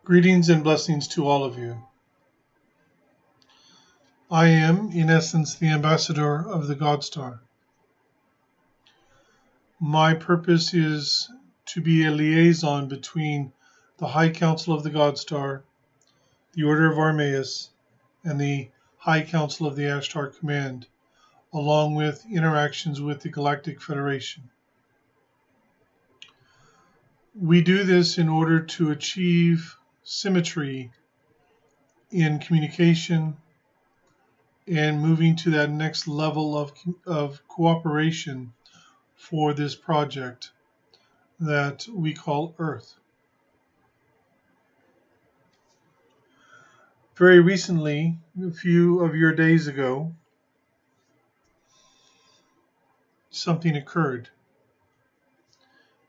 Greetings and blessings to all of you. I am, in essence, the ambassador of the GodStar. My purpose is to be a liaison between the High Council of the GodStar, the Order of Armaeus, and the High Council of the Ashtar Command, along with interactions with the Galactic Federation. We do this in order to achieve symmetry in communication and moving to that next level of cooperation for this project that we call Earth. Very recently, a few of your days ago, something occurred.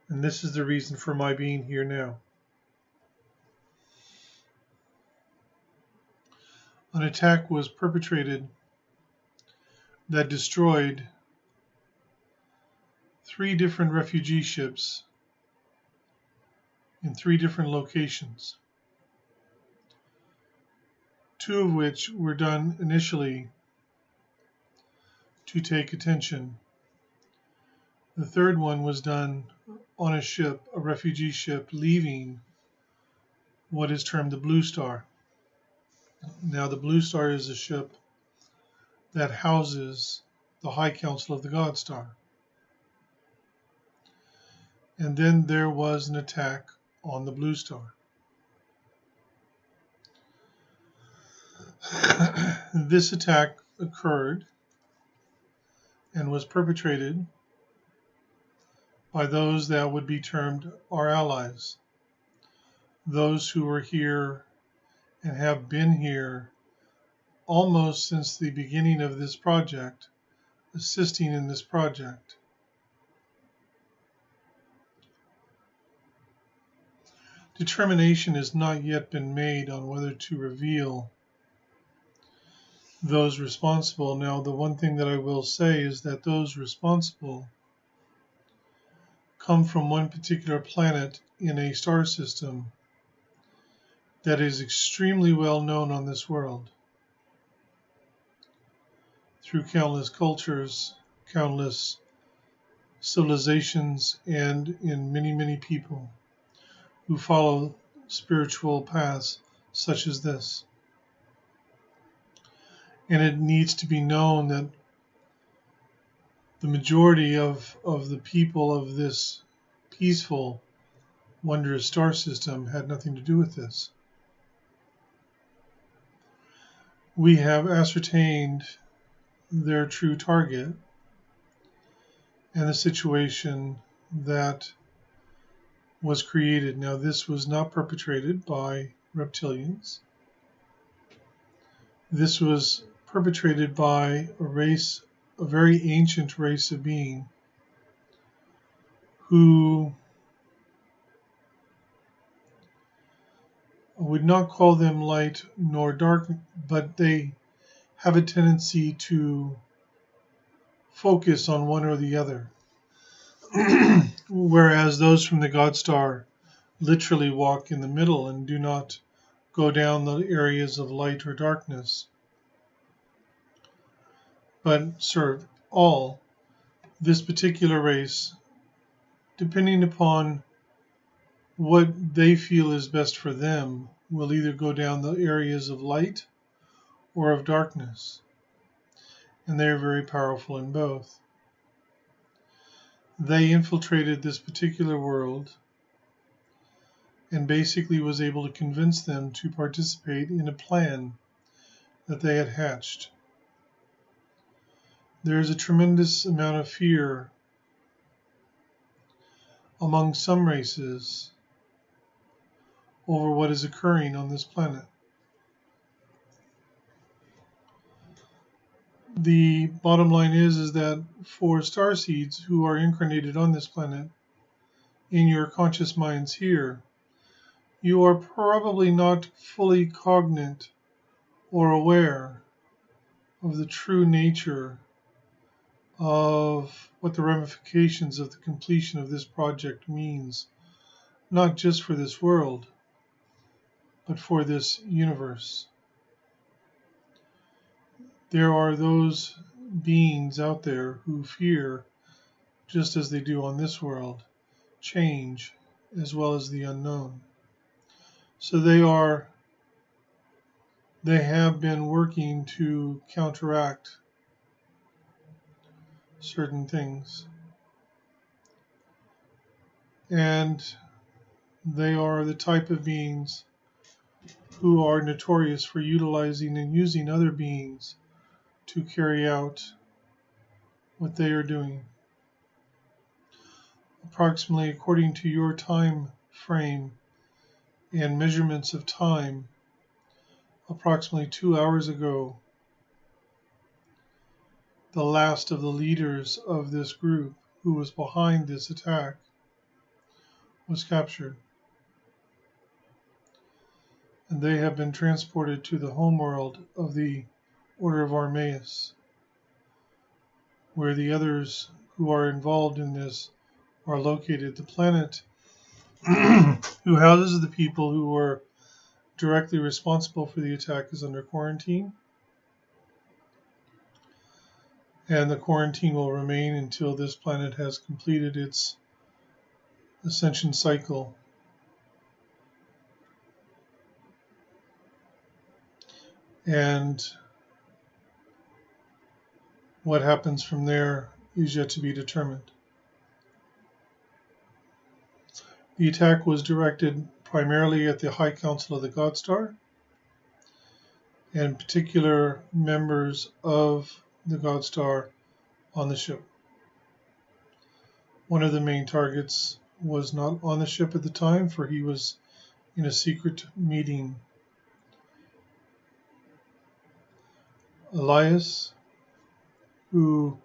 And this is the reason for my being here now. An attack was perpetrated that destroyed 3 different refugee ships in 3 different locations, 2 of which were done initially to take attention. The third one was done on a ship, a refugee ship, leaving what is termed the BlueStar. Now, the BlueStar is a ship that houses the High Council of the GodStar. And then there was an attack on the BlueStar. This attack occurred and was perpetrated by those that would be termed our allies, those who were here and have been here almost since the beginning of this project, assisting in this project. Determination has not yet been made on whether to reveal those responsible. Now, the one thing that I will say is that those responsible come from one particular planet in a star system that is extremely well known on this world through countless cultures, countless civilizations, and in many, many people who follow spiritual paths such as this. And it needs to be known that the majority of the people of this peaceful, wondrous star system had nothing to do with this. We have ascertained their true target and the situation that was created. Now, this was not perpetrated by reptilians. This was perpetrated by a race, a very ancient race of being who I would not call them light nor dark, but they have a tendency to focus on one or the other. Whereas those from the GodStar literally walk in the middle and do not go down the areas of light or darkness, but serve all. This particular race, depending upon what they feel is best for them, will either go down the areas of light or of darkness. And they are very powerful in both. They infiltrated this particular world and basically was able to convince them to participate in a plan that they had hatched. There is a tremendous amount of fear among some races over what is occurring on this planet. The bottom line is that for starseeds who are incarnated on this planet, in your conscious minds here, you are probably not fully cognate or aware of the true nature of what the ramifications of the completion of this project means, not just for this world, but for this universe. There are those beings out there who fear, just as they do on this world, change as well as the unknown. So they have been working to counteract certain things. And they are the type of beings who are notorious for utilizing and using other beings to carry out what they are doing. Approximately, according to your time frame and measurements of time, approximately 2 hours ago, the last of the leaders of this group who was behind this attack was captured. And they have been transported to the homeworld of the Order of Armaeus, where the others who are involved in this are located. The planet who houses the people who were directly responsible for the attack is under quarantine, and the quarantine will remain until this planet has completed its ascension cycle. And what happens from there is yet to be determined. The attack was directed primarily at the High Council of the GodStar and particular members of the GodStar on the ship. One of the main targets was not on the ship at the time, for he was in a secret meeting. Elias, who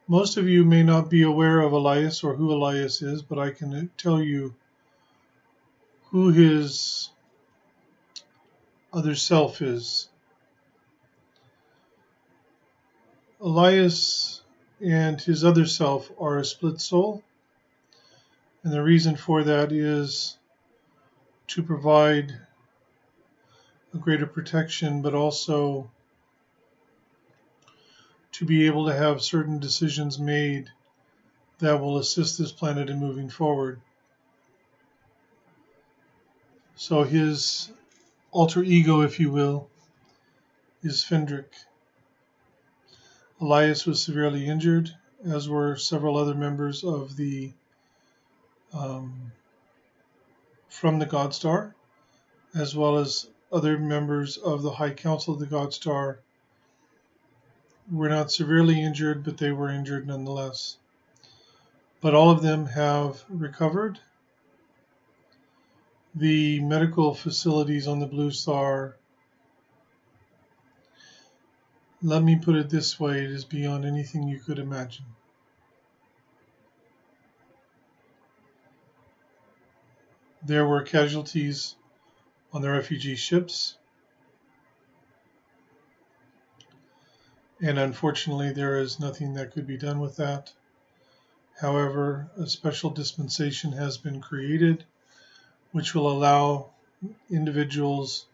most of you may not be aware of Elias or who Elias is, but I can tell you who his other self is. Elias and his other self are a split soul, and the reason for that is to provide a greater protection, but also to be able to have certain decisions made that will assist this planet in moving forward. So his alter ego, if you will, is Fendrick. Elias was severely injured, as were several other members of the from the GodStar, as well as other members of the High Council of the GodStar. Were not severely injured, but they were injured nonetheless. But all of them have recovered. The medical facilities on the BlueStar, let me put it this way, it is beyond anything you could imagine. There were casualties on the refugee ships, and unfortunately there is nothing that could be done with that. However, a special dispensation has been created which will allow individuals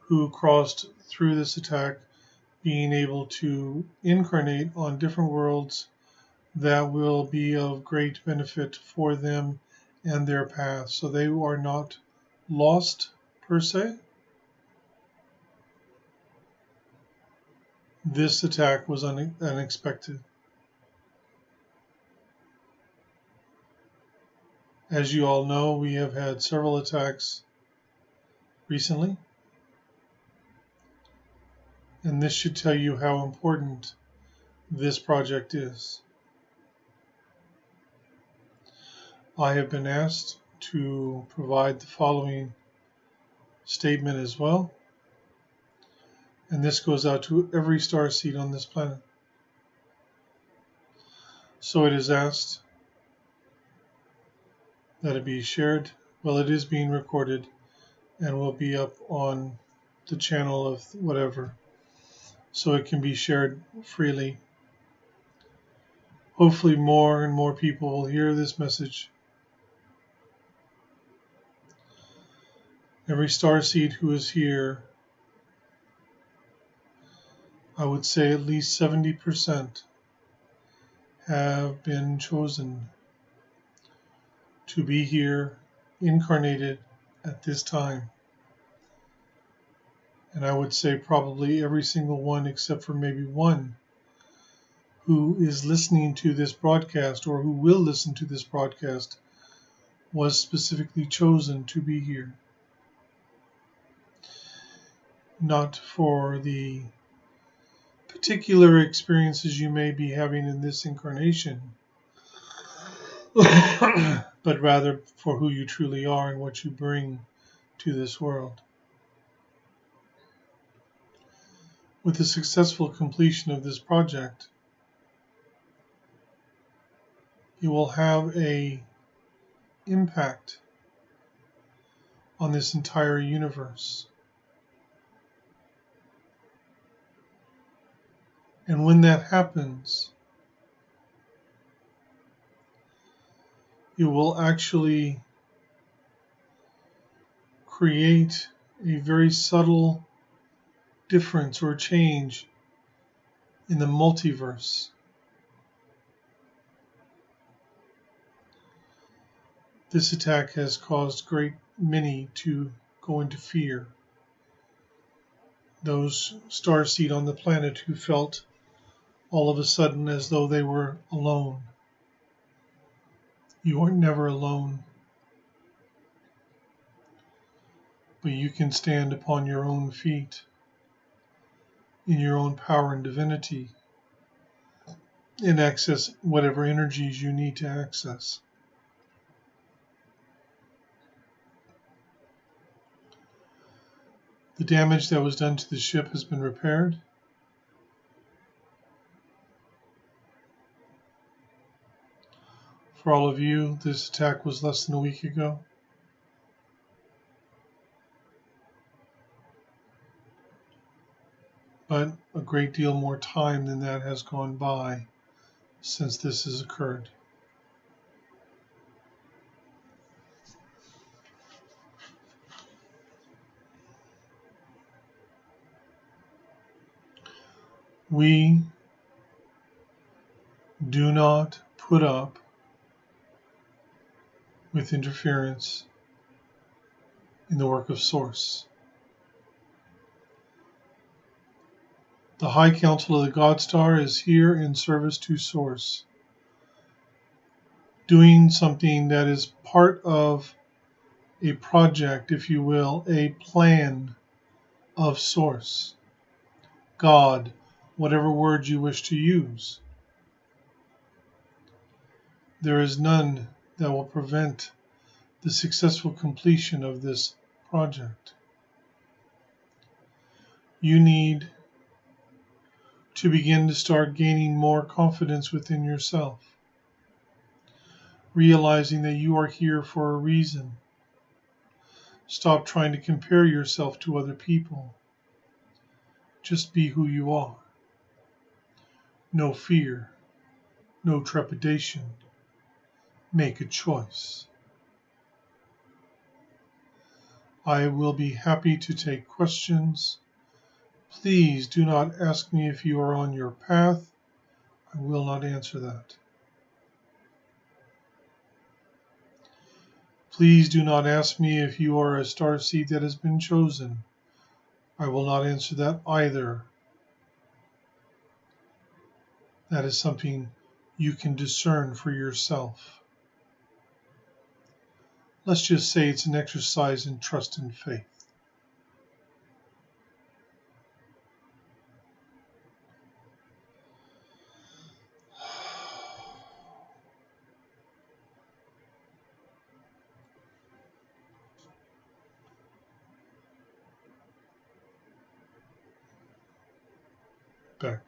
who crossed through this attack being able to incarnate on different worlds that will be of great benefit for them and their path. So they are not lost per se. This attack was unexpected. As you all know, we have had several attacks recently, and this should tell you how important this project is. I have been asked to provide the following statement as well, and this goes out to every star seed on this planet. So it is asked that it be shared. Well, it is being recorded and will be up on the channel of whatever, so it can be shared freely. Hopefully more and more people will hear this message. Every starseed who is here, I would say at least 70% have been chosen to be here incarnated at this time. And I would say probably every single one except for maybe one who is listening to this broadcast or who will listen to this broadcast was specifically chosen to be here. Not for the particular experiences you may be having in this incarnation, but rather for who you truly are and what you bring to this world. With the successful completion of this project, it will have an impact on this entire universe. And when that happens, it will actually create a very subtle difference or change in the multiverse. This attack has caused great many to go into fear. Those starseed on the planet who felt all of a sudden as though they were alone. You are never alone, but you can stand upon your own feet in your own power and divinity and access whatever energies you need to access. The damage that was done to the ship has been repaired. For all of you, this attack was less than a week ago. But a great deal more time than that has gone by since this has occurred. We do not put up with interference in the work of Source. The High Council of the GodStar is here in service to Source, doing something that is part of a project, if you will, a plan of Source, God, whatever word you wish to use. There is none that will prevent the successful completion of this project. You need to begin to start gaining more confidence within yourself, realizing that you are here for a reason. Stop trying to compare yourself to other people. Just be who you are. No fear, no trepidation. Make a choice. I will be happy to take questions. Please do not ask me if you are on your path. I will not answer that. Please do not ask me if you are a starseed that has been chosen. I will not answer that either. That is something you can discern for yourself. Let's just say it's an exercise in trust and faith. Back.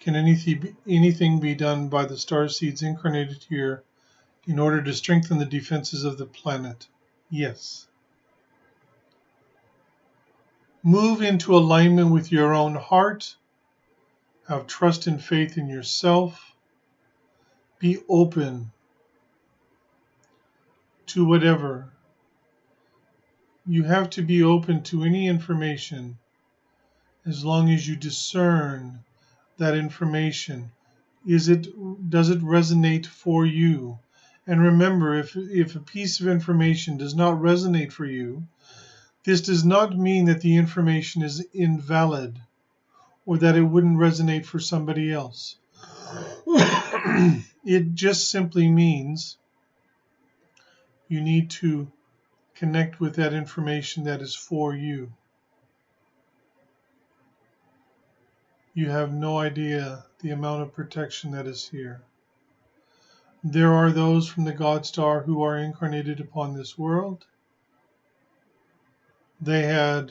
Can anything be done by the starseeds incarnated here in order to strengthen the defenses of the planet? Yes. Move into alignment with your own heart. Have trust and faith in yourself. Be open to whatever You have to be open to any information as long as you discern that information. Does it resonate for you? And remember, if a piece of information does not resonate for you, this does not mean that the information is invalid or that it wouldn't resonate for somebody else. It just simply means you need to connect with that information that is for you. You have no idea the amount of protection that is here. There are those from the GodStar who are incarnated upon this world. They had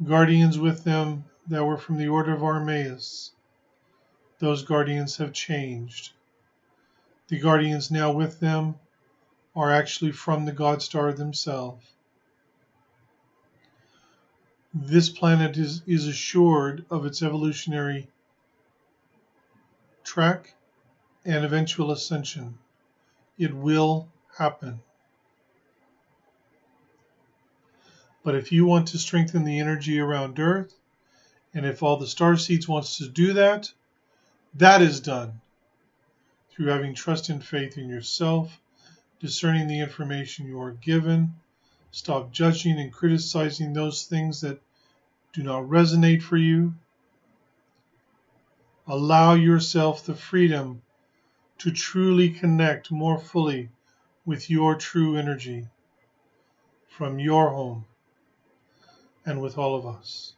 guardians with them that were from the Order of Armaeus. Those guardians have changed. The guardians now with them are actually from the GodStar themselves. This planet is assured of its evolutionary track and eventual ascension. It will happen. But if you want to strengthen the energy around Earth, and if all the star seeds wants to do that, that is done through having trust and faith in yourself, discerning the information you are given, stop judging and criticizing those things that do not resonate for you. Allow yourself the freedom to truly connect more fully with your true energy from your home and with all of us.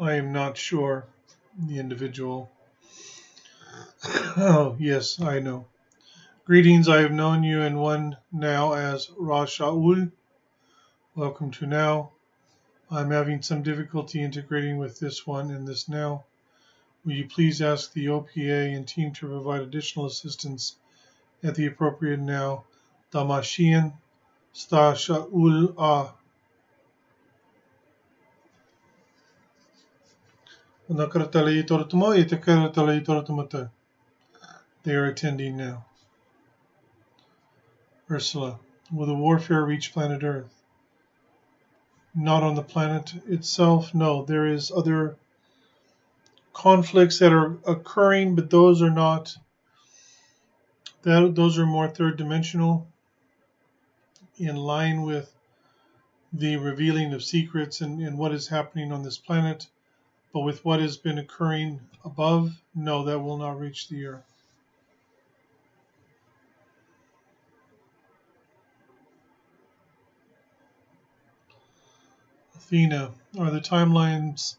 I am not sure the individual. Oh, yes, I know. Greetings, I have known you and one now as Ra Shaul. Welcome to now. I'm having some difficulty integrating with this one and this now. Will you please ask the OPA and team to provide additional assistance at the appropriate now? Damashian Sta Shaul A. They are attending now. Ursula, will the warfare reach planet Earth? Not on the planet itself, no. There is other conflicts that are occurring, but those are not. Those are more third dimensional, in line with the revealing of secrets and what is happening on this planet. But with what has been occurring above, no, that will not reach the Earth. Athena, are the timelines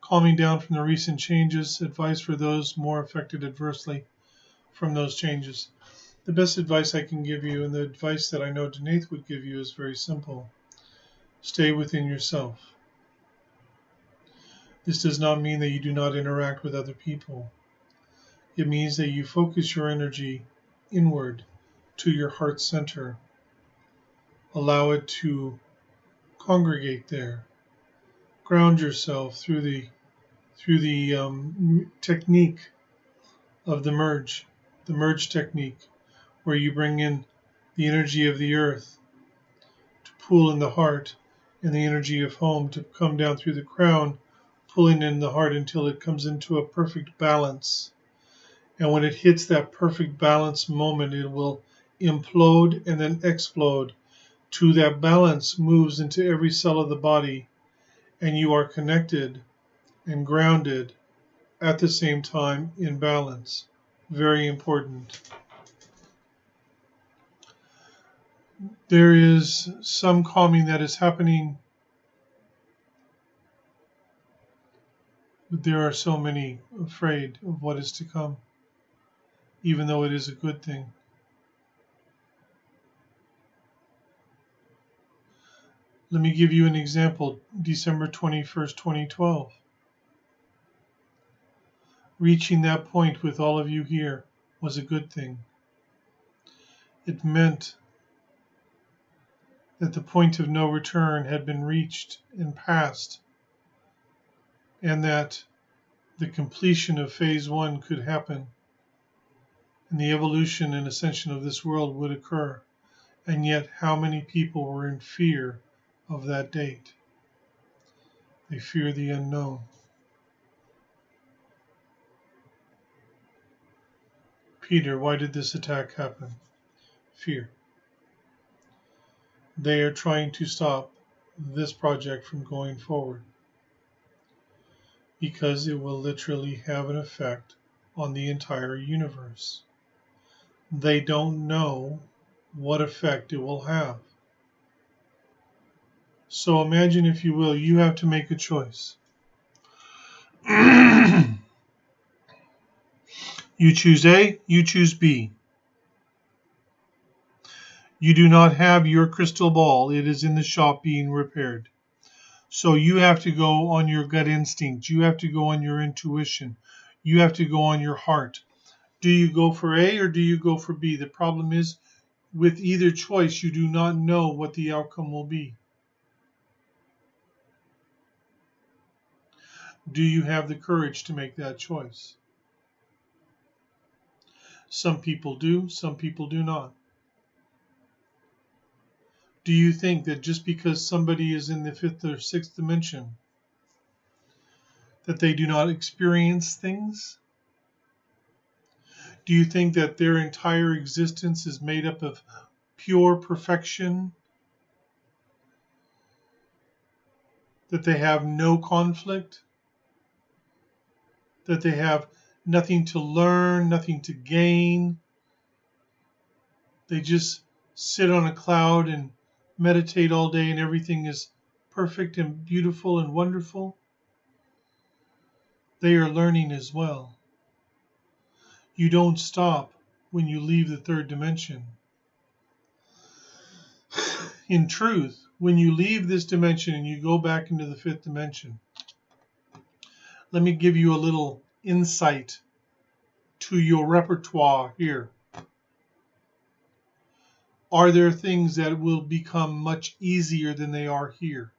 calming down from the recent changes? Advice for those more affected adversely from those changes. The best advice I can give you, and the advice that I know Denaith would give you, is very simple. Stay within yourself. This does not mean that you do not interact with other people. It means that you focus your energy inward to your heart center. Allow it to congregate there. Ground yourself through the technique of the merge technique, where you bring in the energy of the earth to pool in the heart and the energy of home to come down through the crown, pulling in the heart until it comes into a perfect balance. And when it hits that perfect balance moment, it will implode and then explode to that balance, moves into every cell of the body, and you are connected and grounded at the same time in balance. Very important. There is some calming that is happening But there are so many afraid of what is to come, even though it is a good thing. Let me give you an example. December 21st, 2012. Reaching that point with all of you here was a good thing. It meant that the point of no return had been reached and passed, and that the completion of phase 1 could happen, and the evolution and ascension of this world would occur. And yet, how many people were in fear of that date? They fear the unknown. Peter, why did this attack happen? Fear. They are trying to stop this project from going forward because it will literally have an effect on the entire universe. They don't know what effect it will have. So imagine, if you will, you have to make a choice. You choose A, you choose B. You do not have your crystal ball. It is in the shop being repaired. So you have to go on your gut instinct. You have to go on your intuition. You have to go on your heart. Do you go for A or do you go for B? The problem is, with either choice, you do not know what the outcome will be. Do you have the courage to make that choice? Some people do, some people do not. Do you think that just because somebody is in the 5th or 6th dimension, that they do not experience things? Do you think that their entire existence is made up of pure perfection? That they have no conflict? That they have nothing to learn, nothing to gain? They just sit on a cloud and meditate all day and everything is perfect and beautiful and wonderful? They are learning as well. You don't stop when you leave the 3rd dimension. In truth, when you leave this dimension and you go back into the 5th dimension, let me give you a little insight to your repertoire here. Are there things that will become much easier than they are here?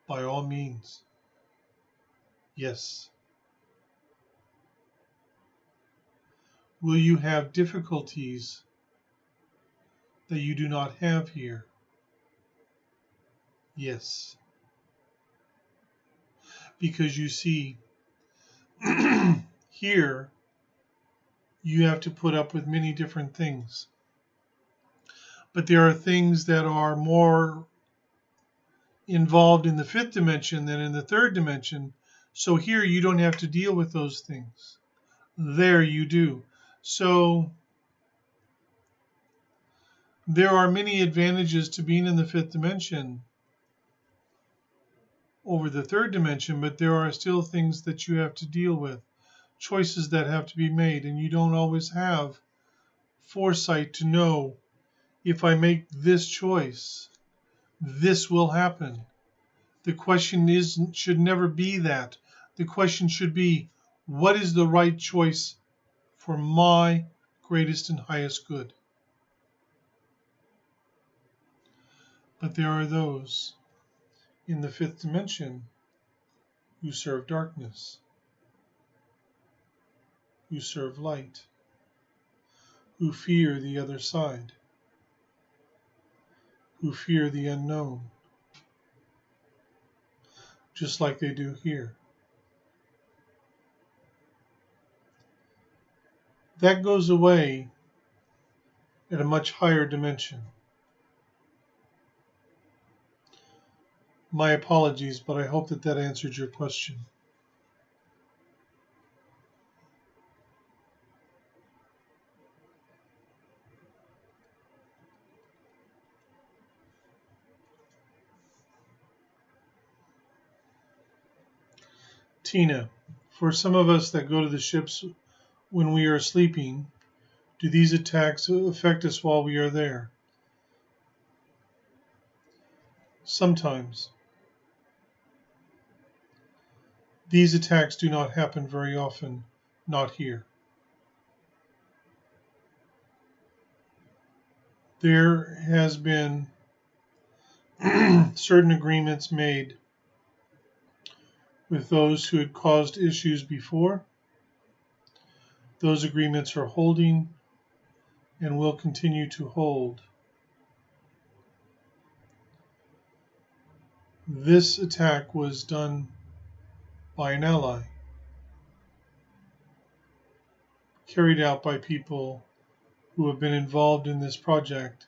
By all means. Yes. Will you have difficulties that you do not have here? Yes. Because you see, here you have to put up with many different things. But there are things that are more involved in the 5th dimension than in the 3rd dimension. So here you don't have to deal with those things. There you do. So there are many advantages to being in the 5th dimension over the 3rd dimension, but there are still things that you have to deal with, choices that have to be made, and you don't always have foresight to know, if I make this choice, this will happen. The question should never be that. The question should be, what is the right choice for my greatest and highest good? But there are those in the 5th dimension who serve darkness, who serve light, who fear the other side, who fear the unknown, just like they do here. That goes away at a much higher dimension. My apologies, but I hope that answered your question. Tina, for some of us that go to the ships when we are sleeping, do these attacks affect us while we are there? Sometimes. These attacks do not happen very often, not here. There has been certain agreements made with those who had caused issues before. Those agreements are holding and will continue to hold. This attack was done by an ally, carried out by people who have been involved in this project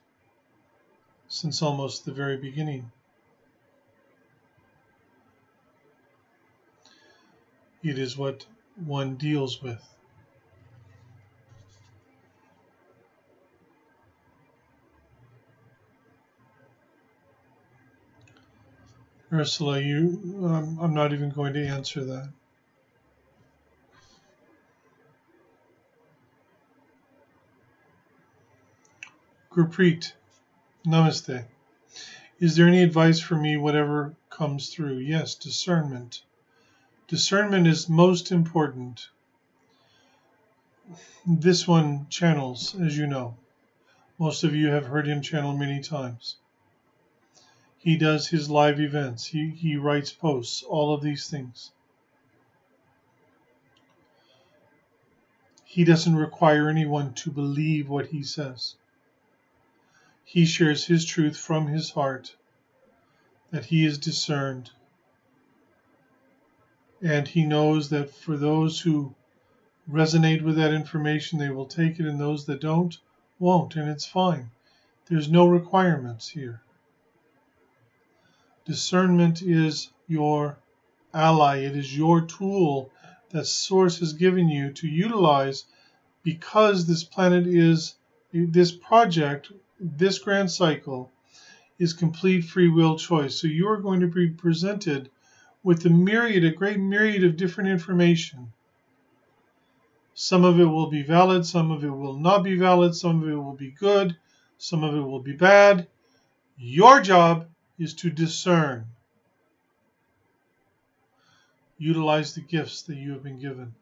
since almost the very beginning. It is what one deals with. Ursula, I'm not even going to answer that. Gurpreet, namaste. Is there any advice for me, whatever comes through? Yes, discernment. Discernment is most important. This one channels, as you know. Most of you have heard him channel many times. He does his live events. He writes posts, all of these things. He doesn't require anyone to believe what he says. He shares his truth from his heart, that he is discerned. And he knows that for those who resonate with that information, they will take it, and those that don't, won't, and it's fine. There's no requirements here. Discernment is your ally. It is your tool that Source has given you to utilize, because this planet is, this project, this grand cycle is complete free will choice. So you are going to be presented with a great myriad of different information. Some of it will be valid, some of it will not be valid, some of it will be good, some of it will be bad. Your job is to discern. Utilize the gifts that you have been given.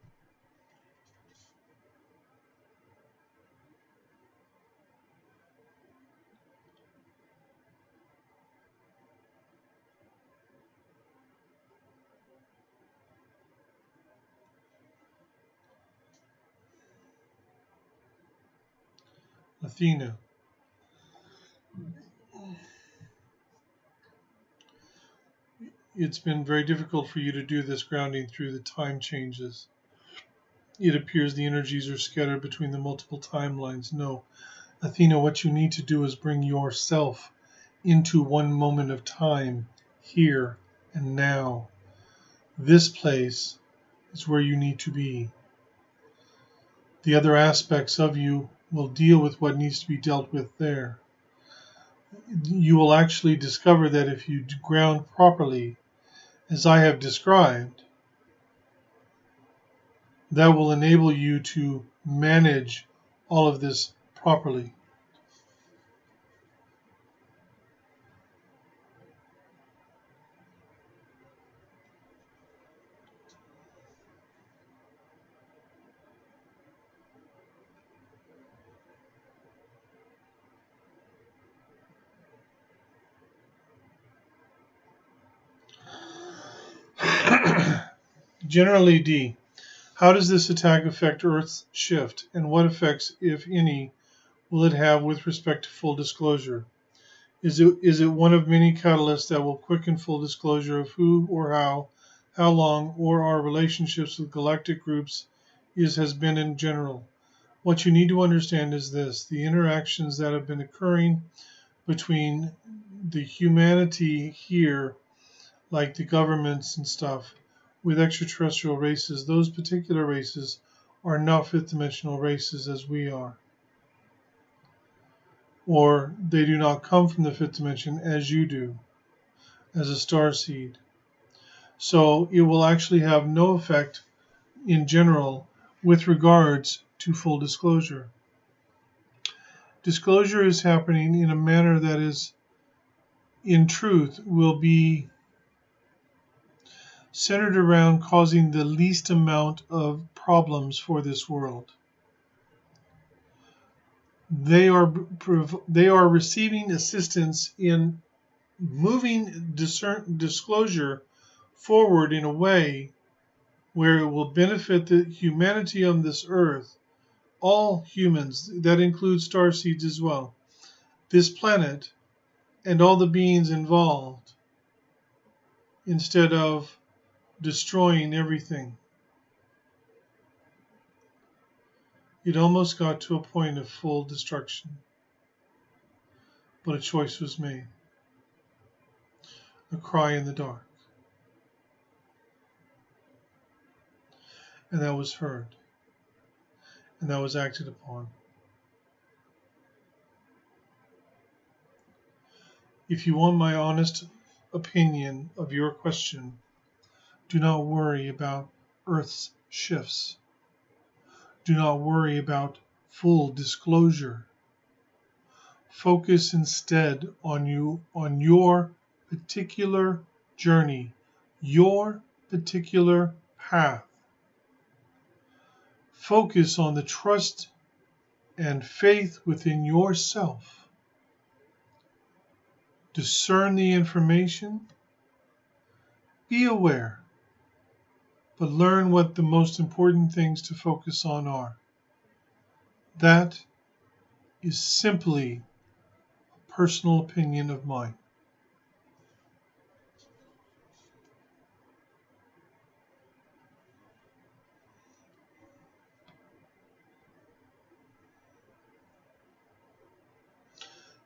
Athena. It's been very difficult for you to do this grounding through the time changes. It appears the energies are scattered between the multiple timelines. No, Athena, what you need to do is bring yourself into one moment of time, here and now. This place is where you need to be. The other aspects of you will deal with what needs to be dealt with there. You will actually discover that if you ground properly, as I have described, that will enable you to manage all of this properly. Generally, D. How does this attack affect Earth's shift, and what effects, if any, will it have with respect to full disclosure? Is it one of many catalysts that will quicken full disclosure of who or how long, or our relationships with galactic groups has been in general? What you need to understand is this: the interactions that have been occurring between the humanity here, like the governments and stuff, with extraterrestrial races, those particular races are not fifth-dimensional races as we are. Or they do not come from the fifth dimension as you do, as a star seed. So it will actually have no effect in general with regards to full disclosure. Disclosure is happening in a manner that is, in truth, will be centered around causing the least amount of problems for this world. They are receiving assistance in moving disclosure forward in a way where it will benefit the humanity on this earth, all humans, that includes starseeds as well, this planet, and all the beings involved, instead of destroying everything. It almost got to a point of full destruction, but a choice was made. A cry in the dark. And that was heard. And that was acted upon. If you want my honest opinion of your question, do not worry about Earth's shifts. Do not worry about full disclosure. Focus instead on your particular journey, your particular path. Focus on the trust and faith within yourself. Discern the information. Be aware, but learn what the most important things to focus on are. That is simply a personal opinion of mine.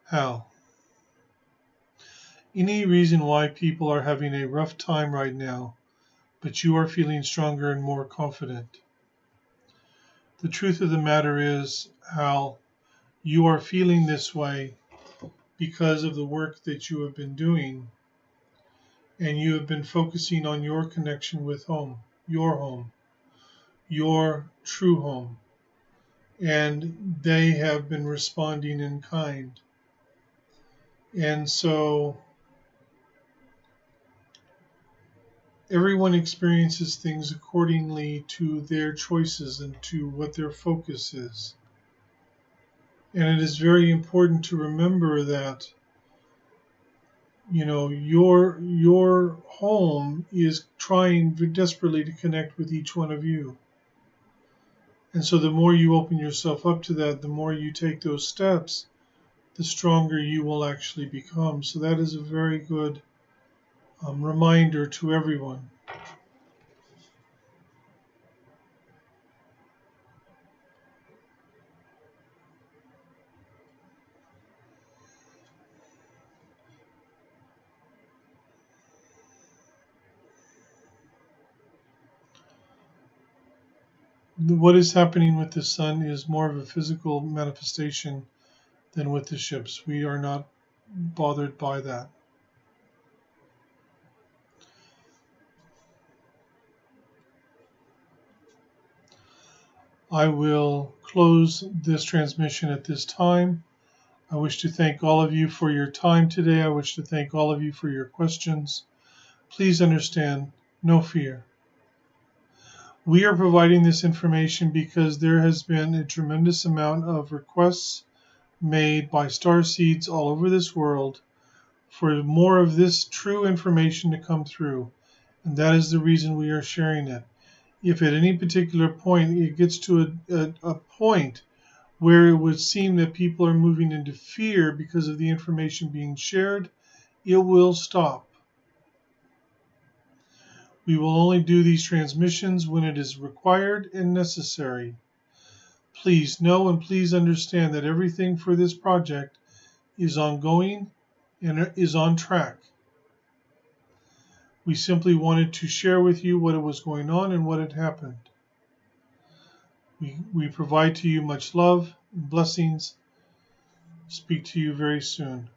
How? Any reason why people are having a rough time right now, but you are feeling stronger and more confident? The truth of the matter is, Hal, you are feeling this way because of the work that you have been doing, and you have been focusing on your connection with home, your true home, and they have been responding in kind. And so everyone experiences things accordingly to their choices and to what their focus is. And it is very important to remember that, your home is trying desperately to connect with each one of you. And so the more you open yourself up to that, the more you take those steps, the stronger you will actually become. So that is a very good reminder to everyone. What is happening with the sun is more of a physical manifestation than with the ships. We are not bothered by that. I will close this transmission at this time. I wish to thank all of you for your time today. I wish to thank all of you for your questions. Please understand, no fear. We are providing this information because there has been a tremendous amount of requests made by starseeds all over this world for more of this true information to come through, and that is the reason we are sharing it. If at any particular point it gets to a point where it would seem that people are moving into fear because of the information being shared, it will stop. We will only do these transmissions when it is required and necessary. Please know and please understand that everything for this project is ongoing and is on track. We simply wanted to share with you what was going on and what had happened. We provide to you much love and blessings. Speak to you very soon.